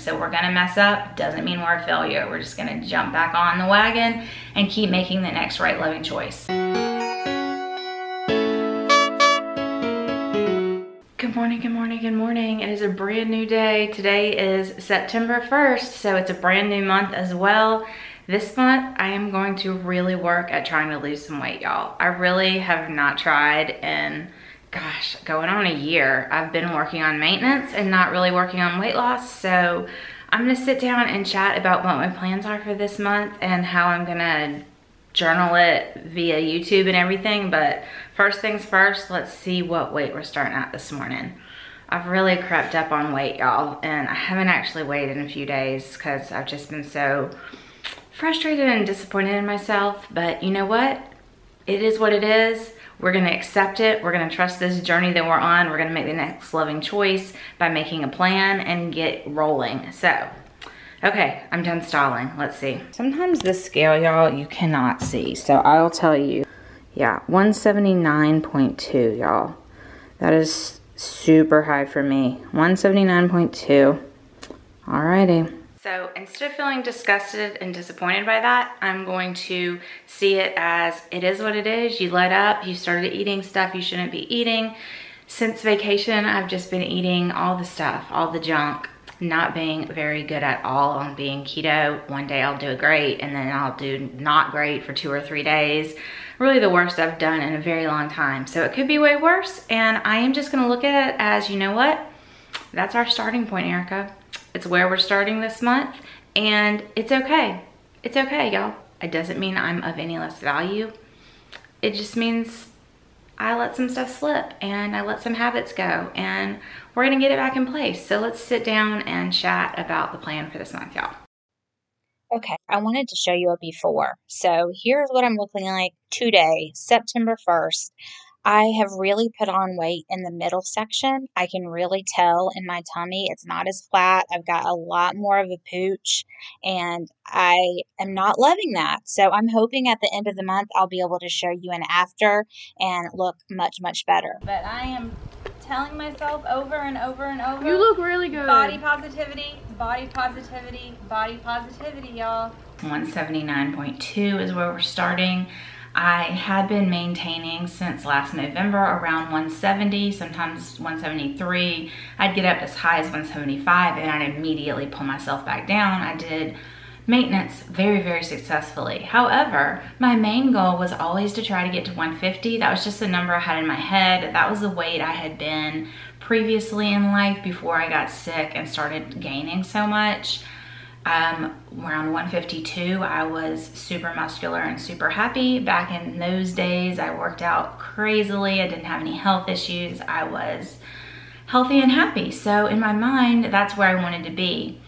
So we're gonna mess up, doesn't mean we're a failure. We're just gonna jump back on the wagon and keep making the next right loving choice. Good morning, good morning, good morning. It is a brand new day. Today is September 1st, so it's a brand new month as well. This month, I am going to really work at trying to lose some weight, y'all. I really have not tried in, gosh, going on a year. I've been working on maintenance and not really working on weight loss, so I'm gonna sit down and chat about what my plans are for this month and how I'm gonna journal it via YouTube and everything. But first things first, let's see what weight we're starting at this morning. I've really crept up on weight, y'all, and I haven't actually weighed in a few days because I've just been so frustrated and disappointed in myself. But you know what? It is what it is. We're gonna accept it. We're gonna trust this journey that we're on. We're gonna make the next loving choice by making a plan and get rolling. So, okay, I'm done stalling. Let's see. Sometimes this scale, y'all, you cannot see. So I'll tell you, yeah, 179.2, y'all. That is super high for me. 179.2. Alrighty. So instead of feeling disgusted and disappointed by that, I'm going to see it as it is what it is. You let up, you started eating stuff you shouldn't be eating. Since vacation, I've just been eating all the stuff, all the junk, not being very good at all on being keto. One day I'll do great and then I'll do not great for 2 or 3 days. Really the worst I've done in a very long time. So it could be way worse, and I am just gonna look at it as, you know what? That's our starting point, Erica. It's where we're starting this month, and it's okay. It's okay, y'all. It doesn't mean I'm of any less value. It just means I let some stuff slip and I let some habits go, and we're gonna get it back in place. So let's sit down and chat about the plan for this month, y'all. Okay, I wanted to show you a before. So here's what I'm looking like today, September 1st. I have really put on weight in the middle section. I can really tell in my tummy it's not as flat. I've got a lot more of a pooch, and I am not loving that. So I'm hoping at the end of the month I'll be able to show you an after and look much, much better. But I am telling myself over and over and over. You look really good. Body positivity, body positivity, body positivity, y'all. 179.2 is where we're starting. I had been maintaining since last November around 170, sometimes 173. I'd get up as high as 175 and I'd immediately pull myself back down. I did maintenance very, very successfully. However, my main goal was always to try to get to 150. That was just the number I had in my head. That was the weight I had been previously in life before I got sick and started gaining so much. Around 152, I was super muscular and super happy. Back in those days, I worked out crazily. I didn't have any health issues. I was healthy and happy. So in my mind, that's where I wanted to be.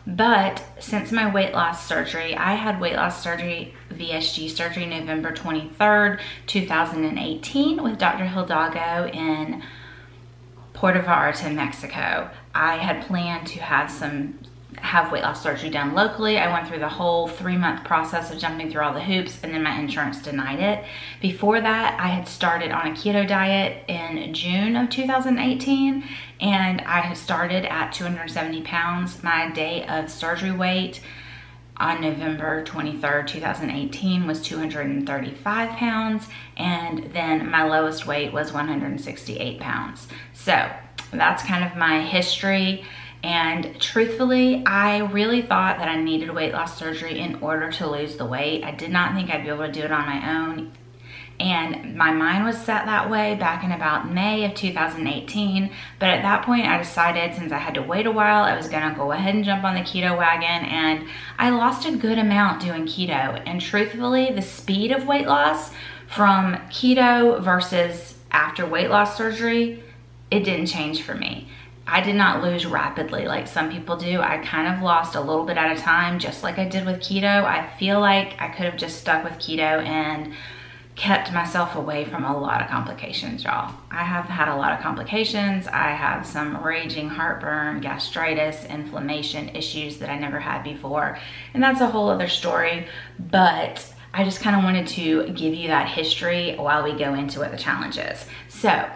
But since my weight loss surgery, I had weight loss surgery, VSG surgery, November 23rd, 2018 with Dr. Hidalgo in Puerto Vallarta, Mexico. I had planned to have weight loss surgery done locally. I went through the whole 3-month process of jumping through all the hoops, and then my insurance denied it. Before that, I had started on a keto diet in June of 2018, and I had started at 270 pounds. My day of surgery weight on November 23rd, 2018 was 235 pounds, and then my lowest weight was 168 pounds. So that's kind of my history. And truthfully, I really thought that I needed weight loss surgery in order to lose the weight. I did not think I'd be able to do it on my own. And my mind was set that way back in about May of 2018. But at that point, I decided since I had to wait a while, I was gonna go ahead and jump on the keto wagon. And I lost a good amount doing keto. And truthfully, the speed of weight loss from keto versus after weight loss surgery, it didn't change for me. I did not lose rapidly like some people do. I kind of lost a little bit at a time, just like I did with keto. I feel like I could have just stuck with keto and kept myself away from a lot of complications, y'all. I have had a lot of complications. I have some raging heartburn, gastritis, inflammation issues that I never had before. And that's a whole other story, but I just kind of wanted to give you that history while we go into what the challenge is. So,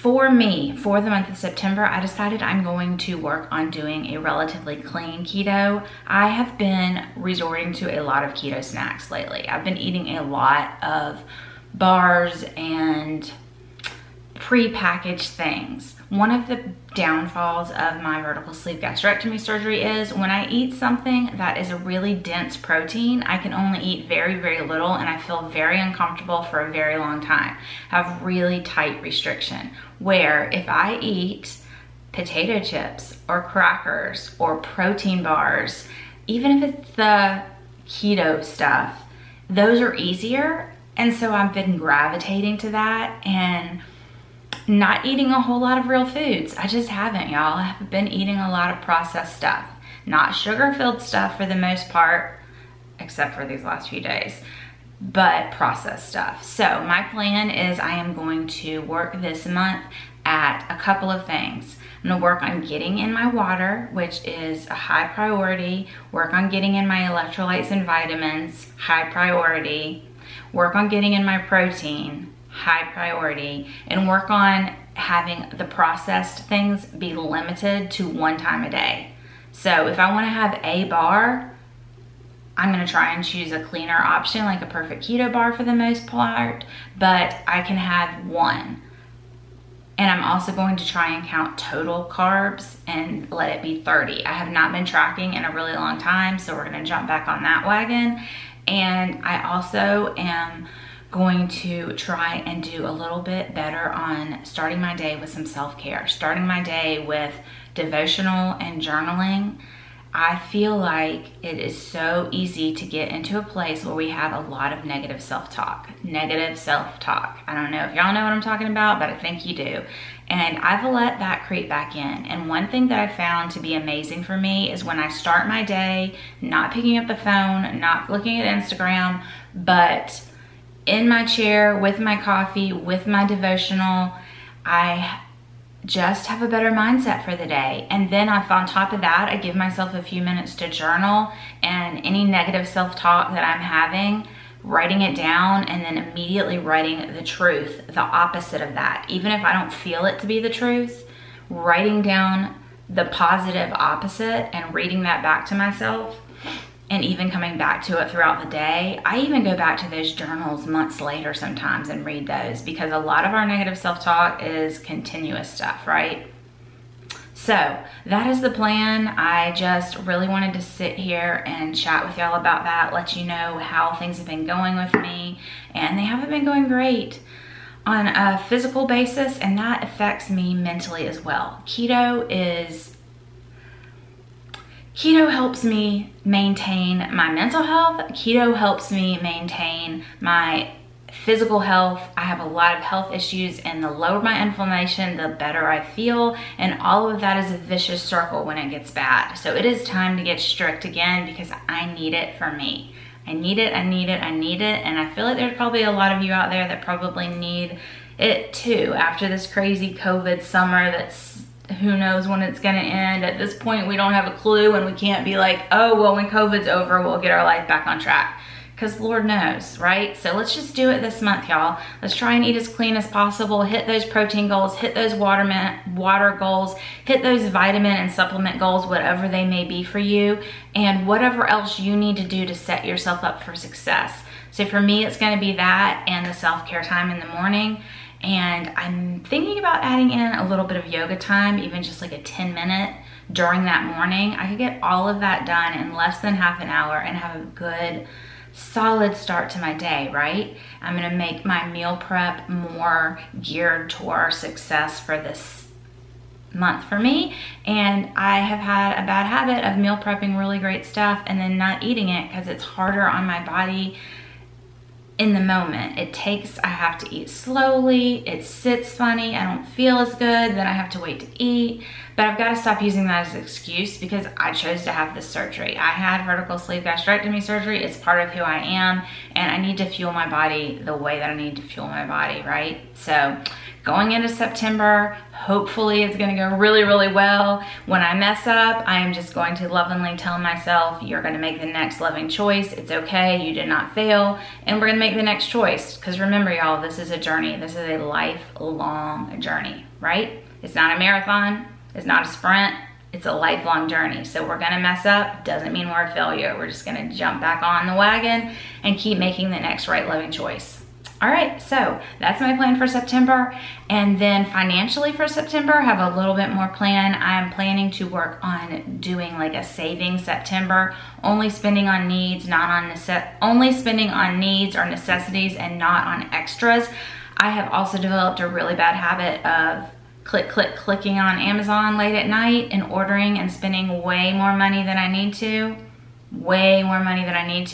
For me, for the month of September, I decided I'm going to work on doing a relatively clean keto. I have been resorting to a lot of keto snacks lately. I've been eating a lot of bars and pre-packaged things. One of the downfalls of my vertical sleeve gastrectomy surgery is when I eat something that is a really dense protein, I can only eat very, very little, and I feel very uncomfortable for a very long time. I have really tight restriction, where if I eat potato chips or crackers or protein bars, even if it's the keto stuff, those are easier. And so I've been gravitating to that and not eating a whole lot of real foods. I just haven't, y'all. I've been eating a lot of processed stuff. Not sugar-filled stuff for the most part, except for these last few days, but processed stuff. So my plan is I am going to work this month at a couple of things. I'm gonna work on getting in my water, which is a high priority. Work on getting in my electrolytes and vitamins, high priority. Work on getting in my protein, high priority, and work on having the processed things be limited to 1 time a day. So if I want to have a bar, I'm going to try and choose a cleaner option, like a perfect keto bar for the most part, but I can have 1. And I'm also going to try and count total carbs and let it be 30. I have not been tracking in a really long time, so we're going to jump back on that wagon. And I also am going to try and do a little bit better on starting my day with some self-care, starting my day with devotional and journaling. I feel like it is so easy to get into a place where we have a lot of negative self-talk. I don't know if y'all know what I'm talking about, but I think you do. And I've let that creep back in. And one thing that I found to be amazing for me is when I start my day, not picking up the phone, not looking at Instagram, but in my chair with my coffee, with my devotional, I just have a better mindset for the day. And then on top of that, I give myself a few minutes to journal, and any negative self-talk that I'm having, writing it down, and then immediately writing the truth, the opposite of that. Even if I don't feel it to be the truth, writing down the positive opposite and reading that back to myself, and even coming back to it throughout the day. I even go back to those journals months later sometimes and read those, because a lot of our negative self-talk is continuous stuff, right? So that is the plan. I just really wanted to sit here and chat with y'all about that, let you know how things have been going with me, and they haven't been going great on a physical basis, and that affects me mentally as well. Keto helps me maintain my mental health. Keto helps me maintain my physical health. I have a lot of health issues, and the lower my inflammation, the better I feel. And all of that is a vicious circle when it gets bad. So it is time to get strict again, because I need it for me. I need it. And I feel like there's probably a lot of you out there that probably need it too, after this crazy COVID summer that's who knows when it's gonna end. At this point, we don't have a clue, and we can't be like, oh, well, when COVID's over, we'll get our life back on track. Because Lord knows, right? So let's just do it this month, y'all. Let's try and eat as clean as possible, hit those protein goals, hit those water goals, hit those vitamin and supplement goals, whatever they may be for you, and whatever else you need to do to set yourself up for success. So for me, it's gonna be that and the self-care time in the morning. And I'm thinking about adding in a little bit of yoga time, even just like a 10-minute during that morning. I could get all of that done in less than half an hour and have a good, solid start to my day, right? I'm gonna make my meal prep more geared toward success for this month for me. And I have had a bad habit of meal prepping really great stuff and then not eating it because it's harder on my body in the moment. I have to eat slowly, it sits funny, I don't feel as good, then I have to wait to eat. But I've got to stop using that as an excuse, because I chose to have this surgery. I had vertical sleeve gastrectomy surgery. It's part of who I am, and I need to fuel my body the way that I need to fuel my body, right? So going into September, hopefully it's gonna go really, really well. When I mess up, I am just going to lovingly tell myself, you're gonna make the next loving choice. It's okay, you did not fail, and we're gonna make the next choice. Because remember, y'all, this is a journey. This is a lifelong journey. right? It's not a marathon, it's not a sprint, it's a lifelong journey. So we're gonna mess up, doesn't mean we're a failure. We're just gonna jump back on the wagon and keep making the next right loving choice. All right, so that's my plan for September. And then financially for September, I have a little bit more plan. I'm planning to work on doing like a saving September, only spending on needs, only spending on needs or necessities and not on extras. I have also developed a really bad habit of clicking on Amazon late at night and ordering and spending way more money than I need to.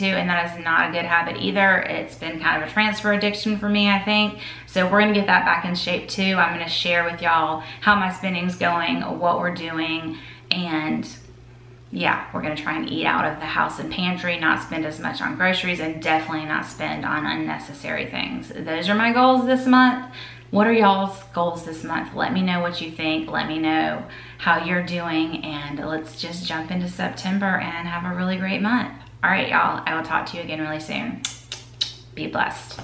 And that is not a good habit either. It's been kind of a transfer addiction for me, I think. So we're gonna get that back in shape too. I'm gonna share with y'all how my spending's going, what we're doing, and yeah, we're gonna try and eat out of the house and pantry, not spend as much on groceries, and definitely not spend on unnecessary things. Those are my goals this month. What are y'all's goals this month? Let me know what you think. Let me know how you're doing, and let's just jump into September and have a really great month. All right, y'all, I will talk to you again really soon. Be blessed.